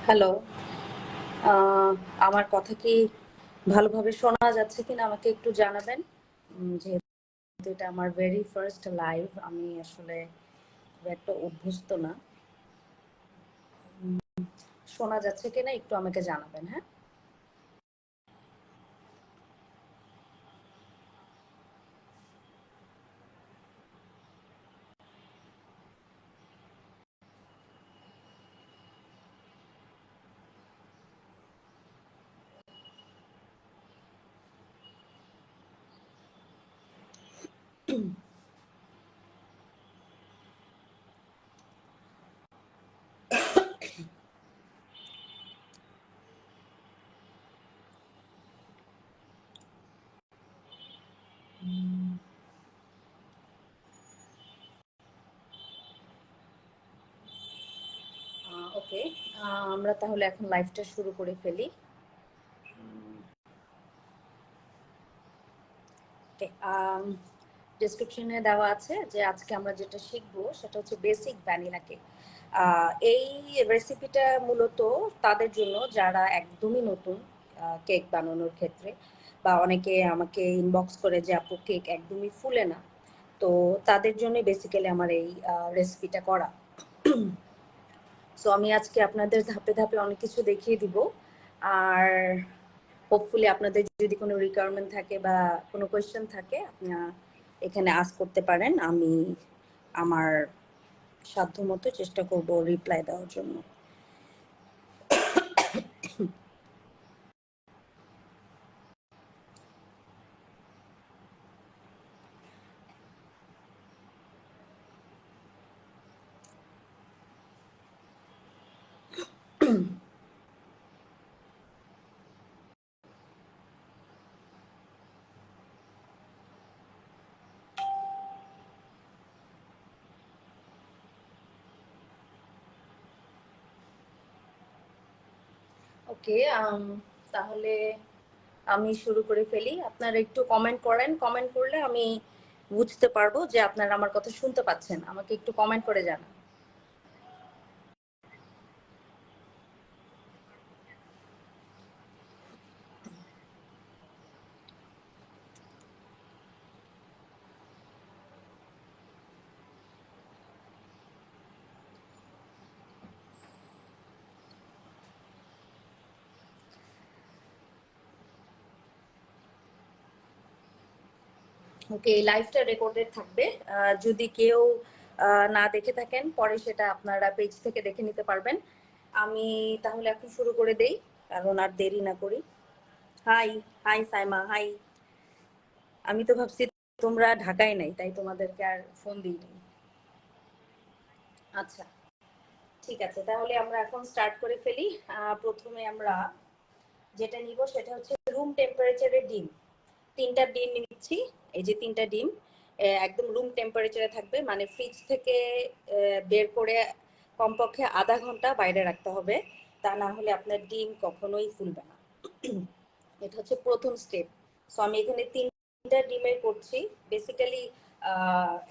Hello. আহ, আমার কথা কি ভালোভাবে শোনা যাচ্ছে কিনা আমাকে একটু জানাবেন। যেহেতু এটা আমার ভেরি ফার্স্ট লাইভ, আমি আসলে খুব একটা অভ্যস্ত না। শোনা যাচ্ছে কিনা একটু আমাকে জানাবেন, হ্যাঁ। ওকে, আমরা তাহলে এখন লাইভটা শুরু করে ফেলি। ওকে, ডেসক্রিপশনে দেওয়া আছে যে আজকে আমরা যেটা শিখবো সেটা হচ্ছে বেসিক ভ্যানিলা কেক। এই রেসিপিটা মূলত তাদের জন্য যারা একদমই নতুন কেক বানানোর ক্ষেত্রে, বা অনেকে আমাকে ইনবক্স করে যে আপু কেক একদমই ফুলে না, তো তাদের জন্য বেসিক্যালি আমার এই রেসিপিটা করা। সো আমি আজকে আপনাদের ধাপে ধাপে অনেক কিছু দেখিয়ে দিব। আর হোপফুলি আপনাদের যদি কোনো রিকোয়ারমেন্ট থাকে বা কোনো কোয়েশ্চেন থাকে, আপনারা এখানে আস্ক করতে পারেন। আমি আমার সাধ্যমতো চেষ্টা করব রিপ্লাই দেওয়ার জন্য। ওকে, তাহলে আমি শুরু করে ফেলি। আপনারা একটু কমেন্ট করেন, কমেন্ট করলে আমি বুঝতে পারবো যে আপনারা আমার কথা শুনতে পাচ্ছেন। আমাকে একটু কমেন্ট করে জানান। ওকে, এই লাইভটা রেকর্ডেড থাকবে। যদি কেউ না দেখে থাকেন, পরে সেটা আপনারা পেজ থেকে দেখে নিতে পারবেন। আমি তাহলে এখন শুরু করে দেই, কারণ আর দেরি না করি। Hi, hi Saima, hi. আমি তো ভাবছি তোমরা ঢাকায় নাই, তাই তোমাদেরকে আর ফোন দিইনি। আচ্ছা, ঠিক আছে, তাহলে আমরা এখন স্টার্ট করে ফেলি। প্রথমে আমরা যেটা নিব সেটা হচ্ছে রুম টেম্পারেচারের ডিম। 3টা ডিম নিচ্ছি। এই যে 3টা ডিম একদম রুম টেম্পারেচারে থাকবে, মানে ফ্রিজ থেকে বের করে কমপক্ষে আধা ঘন্টা বাইরে রাখতে হবে, তা না হলে আপনার ডিম কখনোই ফুলবে না। এটা হচ্ছে প্রথম স্টেপ। সো আমি এখানে 3টা ডিমের করছি। বেসিক্যালি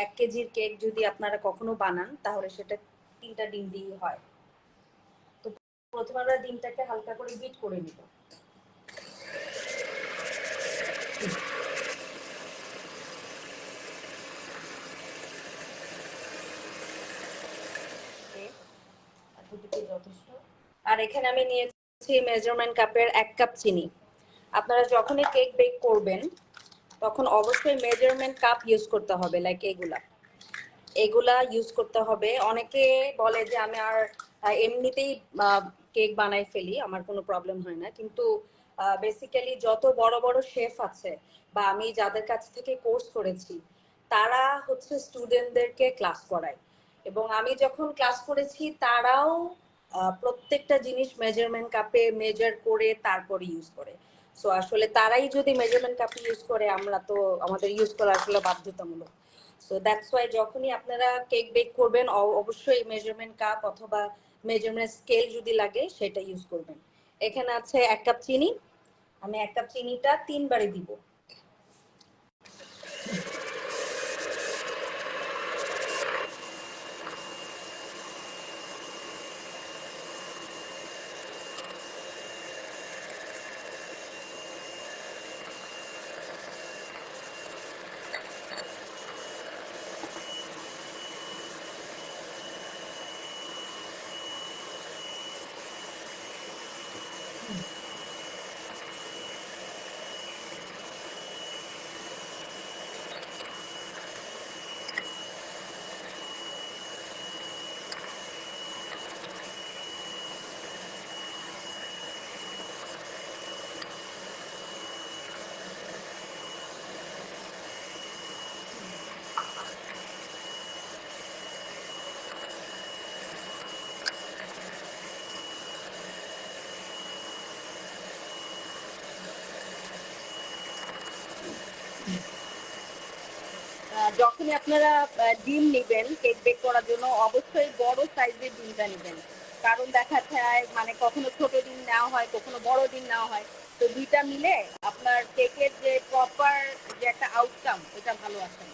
1 কেজির কেক যদি আপনারা কখনো বানান তাহলে সেটা 3টা ডিম দিয়ে হয়। তো প্রথমে আমরা ডিমটাকে হালকা করে বিট করে নিব। এতটুকু যথেষ্ট। আর এখানে আমি নিয়েছি মেজারমেন্ট কাপের 1 কাপ চিনি। আপনারা যখনই কেক বেক করবেন তখন অবশ্যই মেজারমেন্ট কাপ ইউজ করতে হবে, লাইক এগুলা এগুলা ইউজ করতে হবে। অনেকে বলে যে আমি আর এমনিতেই কেক বানাই ফেলি, আমার কোনো প্রবলেম হয় না, কিন্তু বেসিক্যালি যত বড় বড় শেফ আছে বা আমি যাদের কাছ থেকে কোর্স করেছি, তারা হচ্ছে স্টুডেন্টদেরকে ক্লাস করায়, এবং আমি যখন ক্লাস করেছি তারাও প্রত্যেকটা জিনিস মেজারমেন্ট কাপে মেজার করে তারপর ইউজ করে। সো আসলে তারাই যদি মেজারমেন্ট কাপ ইউজ করে, আমরা তো আমাদের ইউজ করা আসলে বাধ্যতামূলক। সো দ্যাটস ওয়াই যখনই আপনারা কেক বেক করবেন অবশ্যই মেজারমেন্ট কাপ অথবা মেজারমেন্ট স্কেল যদি লাগে সেটা ইউজ করবেন। এখানে আছে 1 কাপ চিনি। আমি 1 কাপ চিনিটা 3 বারে দিব। আপনারা ডিম নেবেন কেক বেক করার জন্য, অবশ্যই বড় সাইজের ডিমটা নেবেন, কারণ দেখা যায় মানে কখনো ছোট ডিম নেওয়া হয়, কখনো বড় ডিম নেওয়া হয়, তো দুইটা মিলে আপনার কেকের যে প্রপার যে একটা আউটকাম এটা ভালো আসে।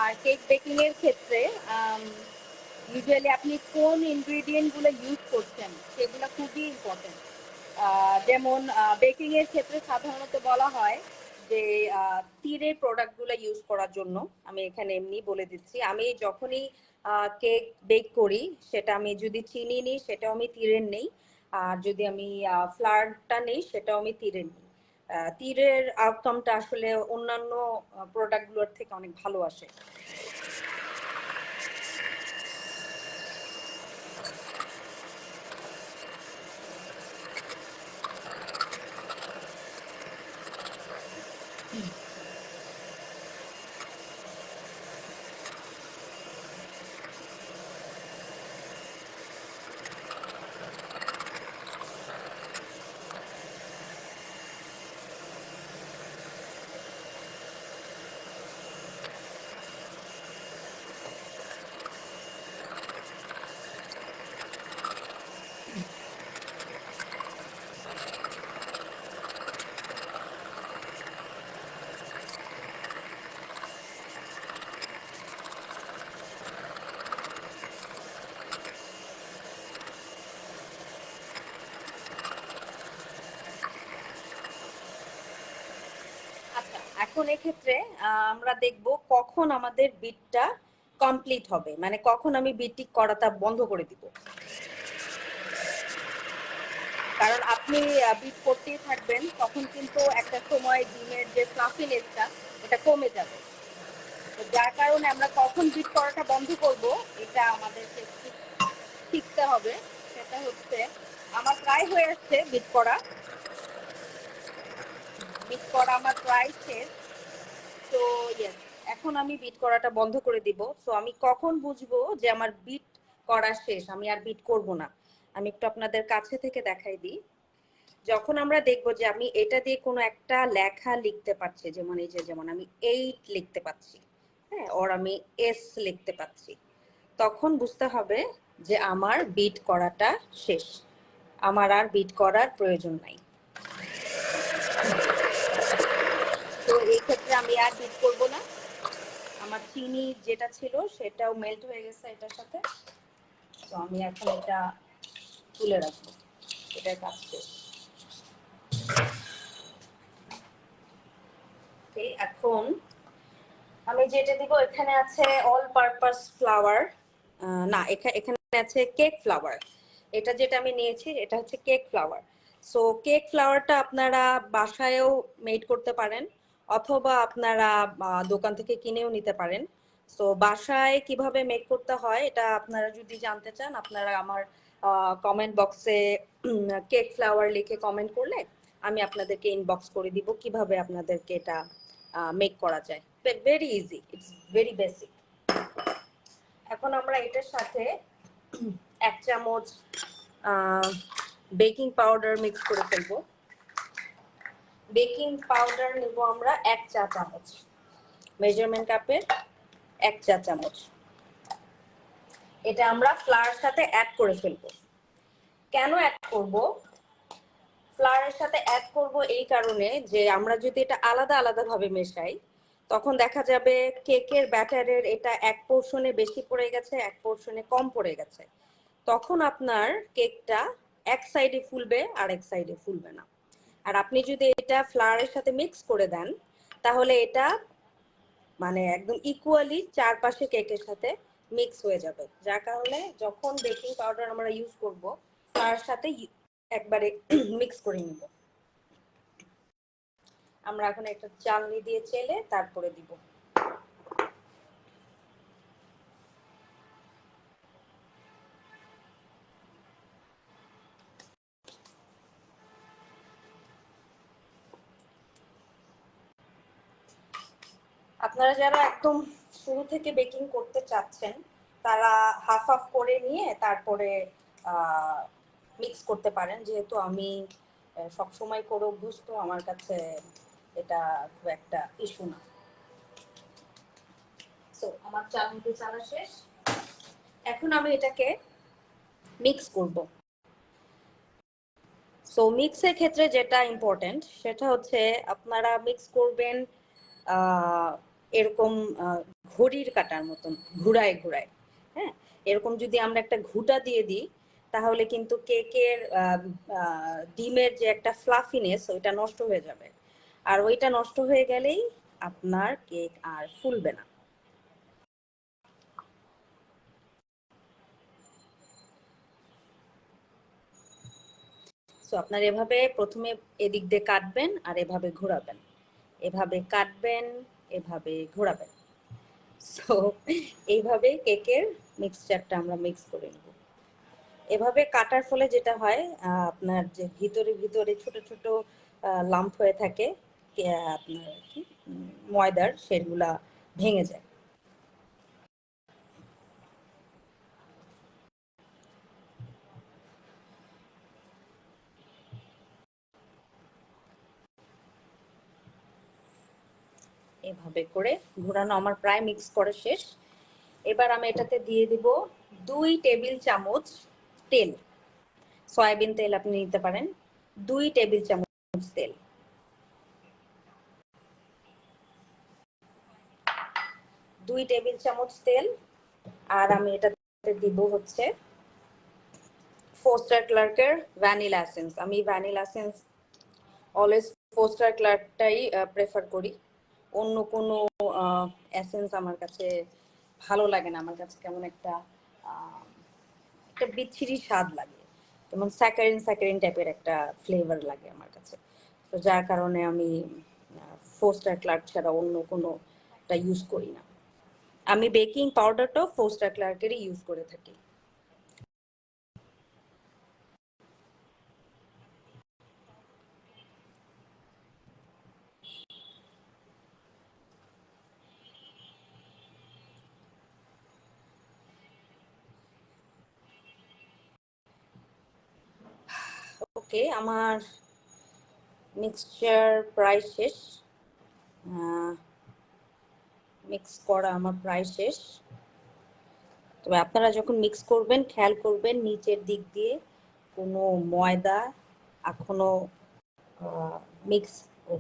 আর কেক বেকিং এর ক্ষেত্রে ইউজুয়ালি আপনি কোন ইনগ্রিডিয়েন্ট গুলো ইউজ করছেন সেগুলো খুবই ইম্পর্টেন্ট। যেমন বেকিং এর ক্ষেত্রে সাধারণত বলা হয় যে তীরের প্রোডাক্ট গুলো ইউজ করার জন্য। আমি এখানে এমনি বলে দিচ্ছি, আমি যখনই কেক বেক করি সেটা আমি যদি চিনি নিই সেটাও আমি তীরের নেই, আর যদি আমি ফ্লাওয়ারটা নেই সেটাও আমি তীরের নিই। তীরের আউটকামটা আসলে অন্যান্য প্রোডাক্টগুলোর থেকে অনেক ভালো আসে। আচ্ছা, এখন এক্ষেত্রে আমরা দেখব কখন আমাদের বিটটা কমপ্লিট হবে, মানে কখন আমি বিটটি করাটা বন্ধ করে দিব। কারণ আপনি বিট করতেই থাকবেন, তখন কিন্তু একটা সময় ডিমের যে ফ্লাফিনেসটা এটা কমে যাবে। তো যার কারণে আমরা কখন বিট করাটা বন্ধ করব এটা আমাদেরকে শিখতে হবে। সেটা হচ্ছে, আমার প্রায় হয়ে আসছে বিট করা, আমার প্রায় শেষ। তো ইয়েস, এখন আমি বিট করাটা বন্ধ করে দিব। সো আমি কখন বুঝবো যে আমার বিট করা শেষ, আমি আর বিট করব না, আমি একটু আপনাদের কাছে থেকে দেখাই দিই। যখন আমরা দেখবো যে আমি এটা দিয়ে কোনো একটা লেখা লিখতে পারছি, যেমন এই যে যেমন আমি 8 লিখতে পাচ্ছি, হ্যাঁ, ওর আমি এস লিখতে পাচ্ছি, তখন বুঝতে হবে যে আমার বিট করাটা শেষ, আমার আর বিট করার প্রয়োজন নাই। তো এই ক্ষেত্রে আমি আর বিট করব না, আমার চিনি যেটা ছিল সেটাও মেল্ট হয়ে গেছে এটার সাথে। তো আমি এখন এটা তুলে রাখবো, এটার কাজ শেষ। এখন আমি যেটা দিব, এখানে আছে অল পারপাস ফ্লাওয়ার, না এখানে আছে কেক ফ্লাওয়ার। এটা যেটা আমি নিয়েছি এটা হচ্ছে কেক ফ্লাওয়ার। সো কেক ফ্লাওয়ারটা আপনারা বাসায়ও মেড করতে পারেন, অথবা আপনারা দোকান থেকে কিনেও নিতে পারেন। সো বাসায় কিভাবে মেক করতে হয় এটা আপনারা যদি জানতে চান, আপনারা আমার কমেন্ট বক্সে কেক ফ্লাওয়ার লিখে কমেন্ট করলে আমি আপনাদেরকে ইনবক্স করে দিব কিভাবে আপনাদেরকে এটা মেক করা যায়। Very easy, it's very basic. এখন আমরা এটার সাথে 1 চামচ বেকিং পাউডার মিক্স করে ফেলবো। বেকিং পাউডার নেব আমরা 1 চা চামচ, মেজারমেন্ট কাপের 1 চা চামচ। এটা আমরা ফ্লাওয়ারের সাথে অ্যাড করে ফেলবো। কেন অ্যাড করব? ফ্লাওয়ারের সাথে অ্যাড করব এই কারণে যে আমরা যদি এটা আলাদা আলাদা ভাবে মেশাই, তখন দেখা যাবে কেকের ব্যাটারের এটা এক পোর্শনে বেশি পড়ে গেছে, এক পোর্শনে কম পড়ে গেছে, তখন আপনার কেকটা এক সাইডে ফুলবে আর এক সাইডে ফুলবে না। আর আপনি যদি এটা ফ্লাওয়ারের সাথে মিক্স করে দেন, তাহলে এটা মানে একদম ইকুয়ালি চারপাশে কেকের সাথে মিক্স হয়ে যাবে, যার কারণে যখন বেকিং পাউডার আমরা ইউজ করব তার সাথে একবারে মিক্স করে নিব। আমরা এখন একটা চালনি দিয়ে চেলে তারপরে দিব। আপনারা যারা একদম শুরু থেকে বেকিং করতে চাচ্ছেন তারা হাফ হাফ করে নিয়ে তারপরে মিক্স করতে পারেন, যেহেতু আমি সবসময় করে অভ্যস্ত, আমার কাছে এটা খুব একটা ইস্যু না। সো আমার চালনিতে চালা শেষ, এখন আমি এটাকে মিক্স করব। সো মিক্সের ক্ষেত্রে যেটা ইম্পর্টেন্ট সেটা হচ্ছে আপনারা মিক্স করবেন এরকম ঘড়ির কাটার মতন ঘুরায় ঘুরায়। হ্যাঁ, এরকম যদি আমরা একটা ঘুটা দিয়ে দিই তাহলে কিন্তু কেকের ডিমের যে একটা ফ্লাফিনেস ওইটা নষ্ট হয়ে যাবে, আর ওইটা নষ্ট হয়ে গেলেই আপনার কেক আর ফুলবে না। সো আপনার এভাবে প্রথমে এদিক দিয়ে কাটবেন আর এভাবে ঘোরাবেন, এভাবে কাটবেন, এভাবে ঘোরাবেন। সো এইভাবে কেকের মিক্সচারটা আমরা মিক্স করে নেব। এভাবে কাটার ফলে যেটা হয় আপনার যে ভিতরে ভিতরে ছোট ছোট লাম্প হয়ে থাকে আপনার কি ময়দার, সেগুলা ভেঙে যায়। এভাবে করে ঘোরানো আমার প্রায় মিক্স করা শেষ। এবার আমি এটাতে দিয়ে দিব 2 টেবিল চামচ তেল। সয়াবিন তেল আপনি নিতে পারেন, 2 টেবিল চামচ তেল। দুই টেবিল চামচ তেল। আর আমি এটাতে দিব হচ্ছে ফোস্টার ক্লার্কের ভ্যানিলা এসেন্স। আমি ভ্যানিলা এসেন্স অলওয়েজ ফোস্টার ক্লার্কটাই প্রেফার করি, অন্য কোনো এসেন্স আমার কাছে ভালো লাগে না। আমার কাছে কেমন একটা একটা বিচ্ছিরি স্বাদ লাগে, যেমন স্যাকারিন স্যাকারিন টাইপের একটা ফ্লেভার লাগে আমার কাছে। তো যার কারণে আমি ফোস্টার ক্লার্ক ছাড়া অন্য কোনোটা ইউজ করি না। আমি বেকিং পাউডারটাও ফোস্টার ক্লার্কেরই ইউজ করে থাকি। ওকে, আমার মিক্সচার প্রায় শেষ, মিক্স করা আমার প্রায় শেষ। তবে আপনারা যখন মিক্স করবেন খেয়াল করবেন নিচের দিক দিয়ে কোনো ময়দা এখনো মিক্স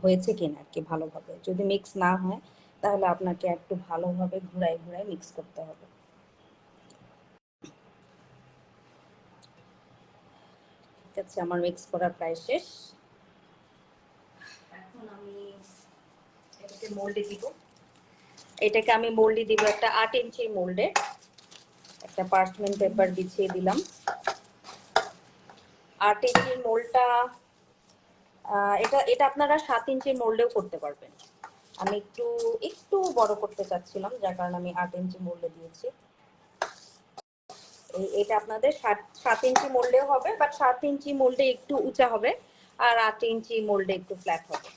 হয়েছে কিনা আর কি ভালোভাবে। যদি মিক্স না হয় তাহলে আপনাকে একটু ভালোভাবে ঘুরায় ঘুরায় মিক্স করতে হবে। ঠিক আছে, আমার মিক্স করা প্রায় শেষ। এখন আমি এটাকে মোল্ডে দিব। এটাকে আমি মোল্ডে দিব একটা 8 ইঞ্চির মোল্ডে। একটা পার্চমেন্ট পেপার বিছিয়ে দিলাম। 8 ইঞ্চির মোল্ডটা এটা এটা আপনারা 7 ইঞ্চির মোল্ডেও করতে পারবেন। আমি একটু একটু বড় করতে চাচ্ছিলাম, যার কারণে আমি 8 ইঞ্চি মোল্ডে দিয়েছি। এটা আপনাদের 7 ইঞ্চি মোল্ডেও হবে, বাট 7 ইঞ্চি মোল্ডে একটু উঁচা হবে আর 8 ইঞ্চি মোল্ডে একটু ফ্ল্যাট হবে।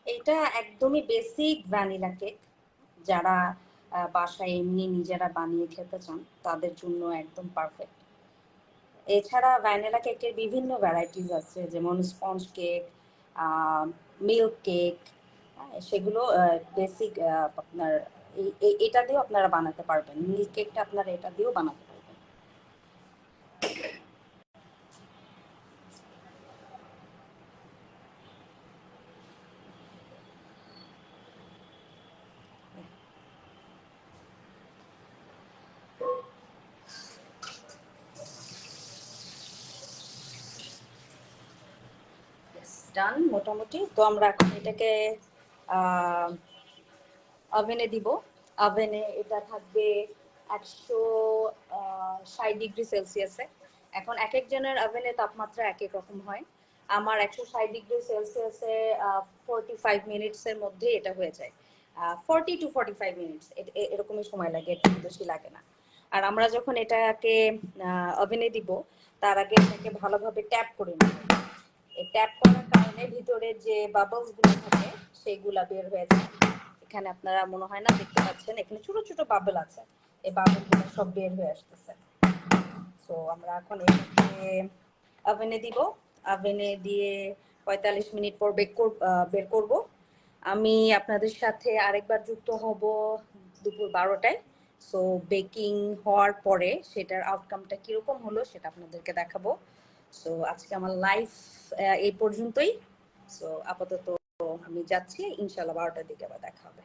এটা একদমই বেসিক ভ্যানিলা কেক। যারা বাসায় এমনি নিজেরা বানিয়ে খেতে চান তাদের জন্য একদম পারফেক্ট। এছাড়া ভ্যানিলা কেকের বিভিন্ন ভ্যারাইটিস আছে, যেমন স্পঞ্জ কেক, মিল্ক কেক, সেগুলো বেসিক আপনার এটা দিয়েও আপনারা বানাতে পারবেন। মিল্ক কেকটা আপনারা এটা দিয়েও বানাতে পারবেন। ডান মোটামুটি। তো আমরা এখন এটাকে ওভেনে দিব। ওভেনে এটা থাকবে 160°C। এখন এক একজনের ওভেনের তাপমাত্রা এক এক রকম হয়। আমার 160°C 45 মিনিটসের মধ্যে এটা হয়ে যায়। 40 to 45 মিনিটস এরকমই সময় লাগে, একটু বেশি লাগে না। আর আমরা যখন এটাকে ওভেনে দিব তার আগে এটাকে ভালোভাবে ট্যাপ করে নিব। এই ট্যাপ করার কারণে ভিতরে যে বাবলস গুলো থাকে সেগুলা বের হয়ে যায়। এখানে আপনারা মনে হয় না দেখতে পাচ্ছেন, এখানে ছোট ছোট বাবল আছে, এই বাবল গুলো সব বের হয়ে আসতেছে। তো আমরা এখন এটাকে ওভেনে দিব। ওভেনে দিয়ে 45 মিনিট পর বের করব। আমি আপনাদের সাথে আরেকবার যুক্ত হব দুপুর 12টায়। সো বেকিং হওয়ার পরে সেটার আউটকামটা কিরকম হলো সেটা আপনাদেরকে দেখাবো। সো আজকে আমার লাইভ এই পর্যন্তই। সো আপাতত আমি যাচ্ছি, ইনশাল্লাহ 12টার দিকে আবার দেখা হবে।